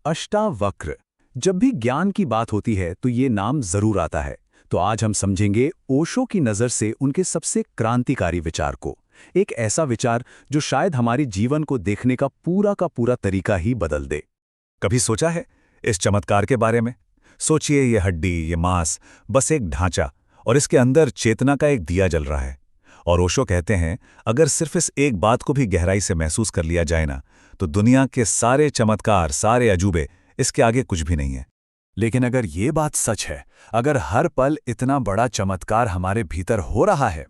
अष्टावक्र। जब भी ज्ञान की बात होती है तो ये नाम जरूर आता है। तो आज हम समझेंगे ओशो की नज़र से उनके सबसे क्रांतिकारी विचार को। एक ऐसा विचार जो शायद हमारे जीवन को देखने का पूरा तरीका ही बदल दे। कभी सोचा है इस चमत्कार के बारे में? सोचिए, ये हड्डी, ये मांस, बस एक ढांचा, और इसके अंदर चेतना का एक दिया जल रहा है। और ओशो कहते हैं, अगर सिर्फ इस एक बात को भी गहराई से महसूस कर लिया जाए ना, तो दुनिया के सारे चमत्कार, सारे अजूबे इसके आगे कुछ भी नहीं है। लेकिन अगर ये बात सच है, अगर हर पल इतना बड़ा चमत्कार हमारे भीतर हो रहा है,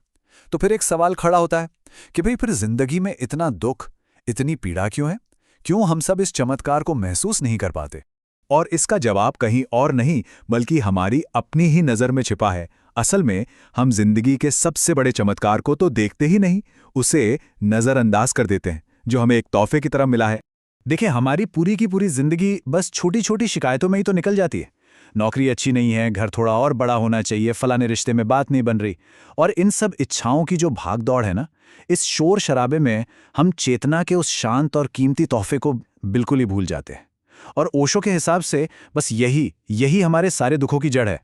तो फिर एक सवाल खड़ा होता है कि भाई फिर जिंदगी में इतना दुख, इतनी पीड़ा क्यों है? क्यों हम सब इस चमत्कार को महसूस नहीं कर पाते? और इसका जवाब कहीं और नहीं बल्कि हमारी अपनी ही नज़र में छिपा है। असल में हम जिंदगी के सबसे बड़े चमत्कार को तो देखते ही नहीं, उसे नज़रअंदाज कर देते हैं, जो हमें एक तोहफे की तरह मिला है। देखिए, हमारी पूरी की पूरी जिंदगी बस छोटी छोटी शिकायतों में ही तो निकल जाती है। नौकरी अच्छी नहीं है, घर थोड़ा और बड़ा होना चाहिए, फलाने रिश्ते में बात नहीं बन रही। और इन सब इच्छाओं की जो भागदौड़ है ना, इस शोर शराबे में हम चेतना के उस शांत और कीमती तोहफे को बिल्कुल ही भूल जाते हैं। और ओशो के हिसाब से बस यही हमारे सारे दुखों की जड़ है।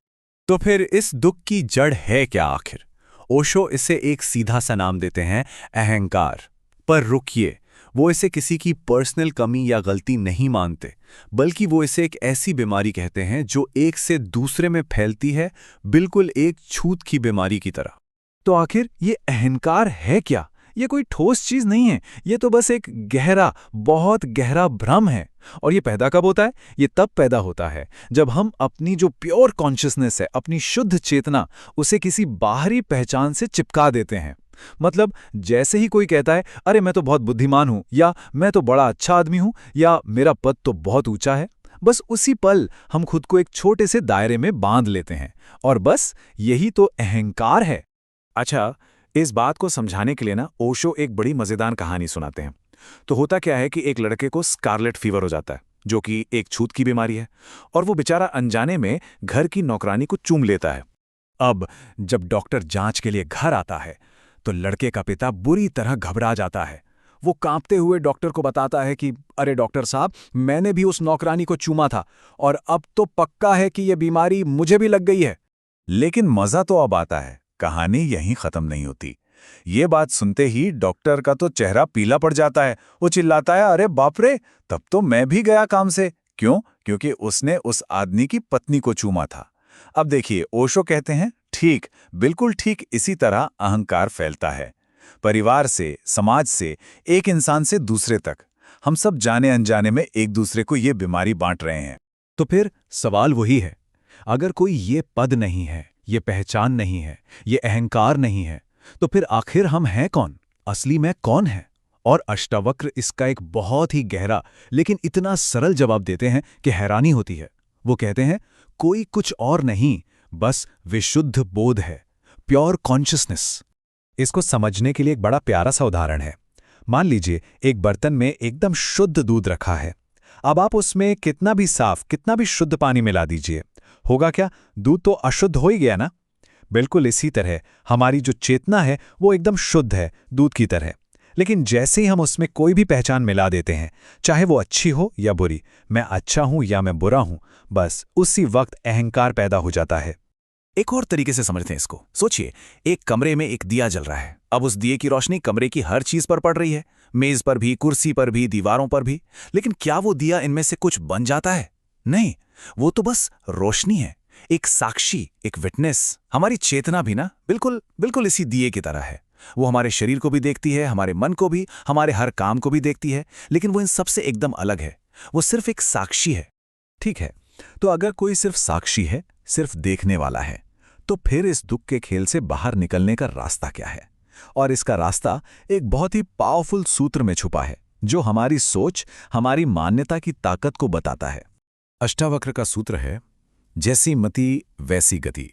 तो फिर इस दुख की जड़ है क्या आखिर? ओशो इसे एक सीधा सा नाम देते हैं, अहंकार। पर रुकिए, वो इसे किसी की पर्सनल कमी या गलती नहीं मानते, बल्कि वो इसे एक ऐसी बीमारी कहते हैं जो एक से दूसरे में फैलती है, बिल्कुल एक छूत की बीमारी की तरह। तो आखिर ये अहंकार है क्या? ये कोई ठोस चीज नहीं है, ये तो बस एक गहरा, बहुत गहरा भ्रम है। और ये पैदा कब होता है? ये तब पैदा होता है जब हम अपनी जो प्योर कॉन्शियसनेस है, अपनी शुद्ध चेतना, उसे किसी बाहरी पहचान से चिपका देते हैं। मतलब जैसे ही कोई कहता है, अरे मैं तो बहुत बुद्धिमान हूं, या मैं तो बड़ा अच्छा आदमी हूं, या मेरा पद तो बहुत ऊंचा है, बस उसी पल हम खुद को एक छोटे से दायरे में बांध लेते हैं। और बस यही तो अहंकार है। अच्छा, इस बात को समझाने के लिए ना ओशो एक बड़ी मजेदार कहानी सुनाते हैं। तो होता क्या है कि एक लड़के को स्कारलेट फीवर हो जाता है, जो कि एक छूत की बीमारी है, और वो बेचारा अनजाने में घर की नौकरानी को चूम लेता है। अब जब डॉक्टर जांच के लिए घर आता है, तो लड़के का पिता बुरी तरह घबरा जाता है। वो कांपते हुए डॉक्टर को बताता है कि अरे डॉक्टर साहब, मैंने भी उस नौकरानी को चूमा था, और अब तो पक्का है कि ये बीमारी मुझे भी लग गई है। लेकिन मजा तो अब आता है, कहानी यहीं खत्म नहीं होती। ये बात सुनते ही डॉक्टर का तो चेहरा पीला पड़ जाता है। वो चिल्लाता है, अरे बाप रे, तब तो मैं भी गया काम से। क्यों? क्योंकि उसने उस आदमी की पत्नी को चूमा था। अब देखिए, ओशो कहते हैं, ठीक, बिल्कुल ठीक इसी तरह अहंकार फैलता है। परिवार से, समाज से, एक इंसान से दूसरे तक, हम सब जाने अनजाने में एक दूसरे को ये बीमारी बांट रहे हैं। तो फिर सवाल वही है, अगर कोई ये पद नहीं है, ये पहचान नहीं है, ये अहंकार नहीं है, तो फिर आखिर हम हैं कौन? असली में कौन है? और अष्टावक्र इसका एक बहुत ही गहरा लेकिन इतना सरल जवाब देते हैं कि हैरानी होती है। वो कहते हैं, कोई कुछ और नहीं, बस विशुद्ध बोध है, प्योर कॉन्शियसनेस। इसको समझने के लिए एक बड़ा प्यारा सा उदाहरण है। मान लीजिए एक बर्तन में एकदम शुद्ध दूध रखा है। अब आप उसमें कितना भी साफ, कितना भी शुद्ध पानी मिला दीजिए, होगा क्या? दूध तो अशुद्ध हो ही गया ना। बिल्कुल इसी तरह हमारी जो चेतना है वो एकदम शुद्ध है, दूध की तरह। लेकिन जैसे ही हम उसमें कोई भी पहचान मिला देते हैं, चाहे वो अच्छी हो या बुरी, मैं अच्छा हूं या मैं बुरा हूं, बस उसी वक्त अहंकार पैदा हो जाता है। एक और तरीके से समझते हैं इसको। सोचिए, एक कमरे में एक दिया जल रहा है। अब उस दिए की रोशनी कमरे की हर चीज पर पड़ रही है, मेज पर भी, कुर्सी पर भी, दीवारों पर भी। लेकिन क्या वो दिया इनमें से कुछ बन जाता है? नहीं, वो तो बस रोशनी है, एक साक्षी, एक विटनेस। हमारी चेतना भी ना बिल्कुल इसी दिए की तरह है। वो हमारे शरीर को भी देखती है, हमारे मन को भी, हमारे हर काम को भी देखती है, लेकिन वो इन सबसे एकदम अलग है। वो सिर्फ एक साक्षी है। ठीक है, तो अगर कोई सिर्फ साक्षी है, सिर्फ देखने वाला है, तो फिर इस दुख के खेल से बाहर निकलने का रास्ता क्या है? और इसका रास्ता एक बहुत ही पावरफुल सूत्र में छुपा है, जो हमारी सोच, हमारी मान्यता की ताकत को बताता है। अष्टावक्र का सूत्र है, जैसी मति वैसी गति।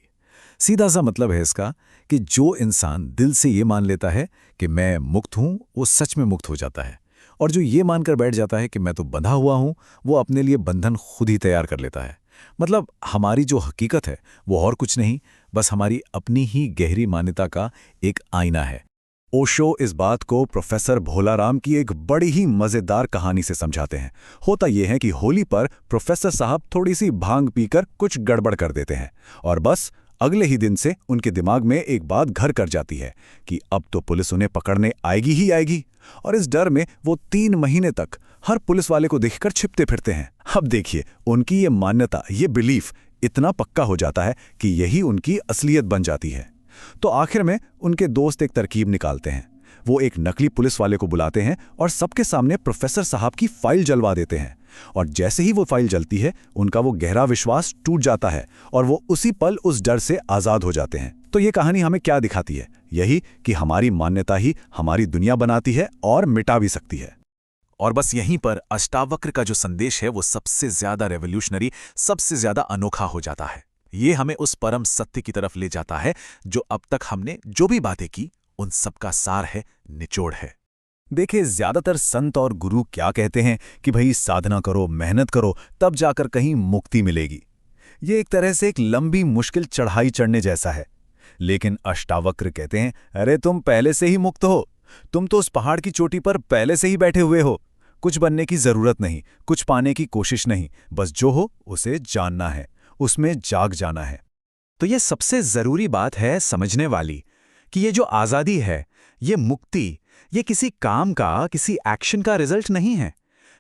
सीधा सा मतलब है इसका कि जो इंसान दिल से ये मान लेता है कि मैं मुक्त हूं, वो सच में मुक्त हो जाता है। और जो ये मानकर बैठ जाता है कि मैं तो बंधा हुआ हूं, वो अपने लिए बंधन खुद ही तैयार कर लेता है। मतलब हमारी जो हकीकत है वो और कुछ नहीं, बस हमारी अपनी ही गहरी मान्यता का एक आईना है। ओशो इस बात को प्रोफेसर भोलाराम की एक बड़ी ही मजेदार कहानी से समझाते हैं। होता यह है कि होली पर प्रोफेसर साहब थोड़ी सी भांग पीकर कुछ गड़बड़ कर देते हैं और बस अगले ही दिन से उनके दिमाग में एक बात घर कर जाती है कि अब तो पुलिस उन्हें पकड़ने आएगी ही आएगी। और इस डर में वो 3 महीने तक हर पुलिस वाले को देखकर छिपते फिरते हैं। अब देखिए, उनकी ये मान्यता, ये बिलीफ इतना पक्का हो जाता है कि यही उनकी असलियत बन जाती है। तो आखिर में उनके दोस्त एक तरकीब निकालते हैं। वो एक नकली पुलिस वाले को बुलाते हैं और सबके सामने प्रोफेसर साहब की फाइल जलवा देते हैं। और जैसे ही वो फाइल जलती है, उनका वो गहरा विश्वास टूट जाता है और वो उसी पल उस डर से आजाद हो जाते हैं। तो ये कहानी हमें क्या दिखाती है? यही कि हमारी मान्यता ही हमारी दुनिया बनाती है और मिटा भी सकती है। और बस यहीं पर अष्टावक्र का जो संदेश है वो सबसे ज्यादा रेवोल्यूशनरी, सबसे ज्यादा अनोखा हो जाता है। ये हमें उस परम सत्य की तरफ ले जाता है जो अब तक हमने जो भी बातें की उन सबका सार है, निचोड़ है। देखिए, ज्यादातर संत और गुरु क्या कहते हैं कि भाई साधना करो, मेहनत करो, तब जाकर कहीं मुक्ति मिलेगी। ये एक तरह से एक लंबी मुश्किल चढ़ाई चढ़ने जैसा है। लेकिन अष्टावक्र कहते हैं, अरे तुम पहले से ही मुक्त हो, तुम तो उस पहाड़ की चोटी पर पहले से ही बैठे हुए हो। कुछ बनने की जरूरत नहीं, कुछ पाने की कोशिश नहीं, बस जो हो उसे जानना है, उसमें जाग जाना है। तो ये सबसे जरूरी बात है समझने वाली कि ये जो आजादी है, ये मुक्ति, ये किसी काम का, किसी एक्शन का रिजल्ट नहीं है।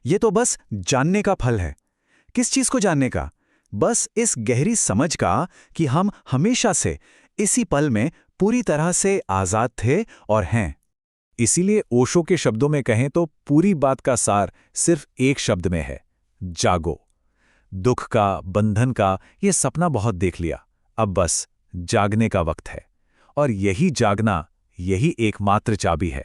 ये तो बस जानने का फल है। किस चीज को जानने का? बस इस गहरी समझ का कि हम हमेशा से इसी पल में पूरी तरह से आजाद थे और हैं। इसीलिए ओशो के शब्दों में कहें तो पूरी बात का सार सिर्फ एक शब्द में है, जागो। दुख का, बंधन का ये सपना बहुत देख लिया, अब बस जागने का वक्त है। और यही जागना, यही एकमात्र चाबी है।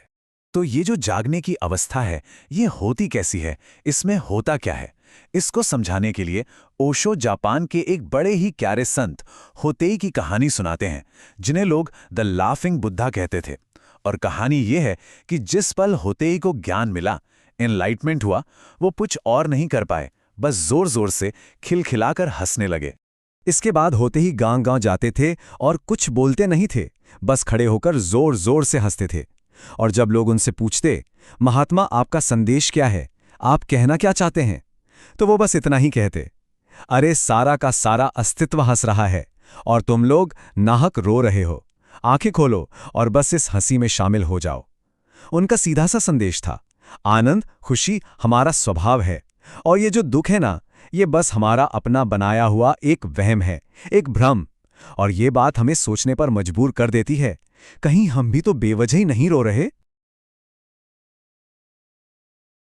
तो ये जो जागने की अवस्था है, ये होती कैसी है? इसमें होता क्या है? इसको समझाने के लिए ओशो जापान के एक बड़े ही प्यारे संत होतेई की कहानी सुनाते हैं, जिन्हें लोग द लाफिंग बुद्धा कहते थे। और कहानी ये है कि जिस पल होतेई को ज्ञान मिला, एनलाइटमेंट हुआ, वो कुछ और नहीं कर पाए, बस जोर जोर से खिलखिलाकर हंसने लगे। इसके बाद होते ही गांव-गांव जाते थे और कुछ बोलते नहीं थे, बस खड़े होकर जोर जोर से हंसते थे। और जब लोग उनसे पूछते, महात्मा आपका संदेश क्या है, आप कहना क्या चाहते हैं, तो वो बस इतना ही कहते, अरे सारा का सारा अस्तित्व हंस रहा है और तुम लोग नाहक रो रहे हो। आंखें खोलो और बस इस हंसी में शामिल हो जाओ। उनका सीधा सा संदेश था, आनंद, खुशी हमारा स्वभाव है और ये जो दुख है ना, ये बस हमारा अपना बनाया हुआ एक वहम है, एक भ्रम। और ये बात हमें सोचने पर मजबूर कर देती है, कहीं हम भी तो बेवजह ही नहीं रो रहे।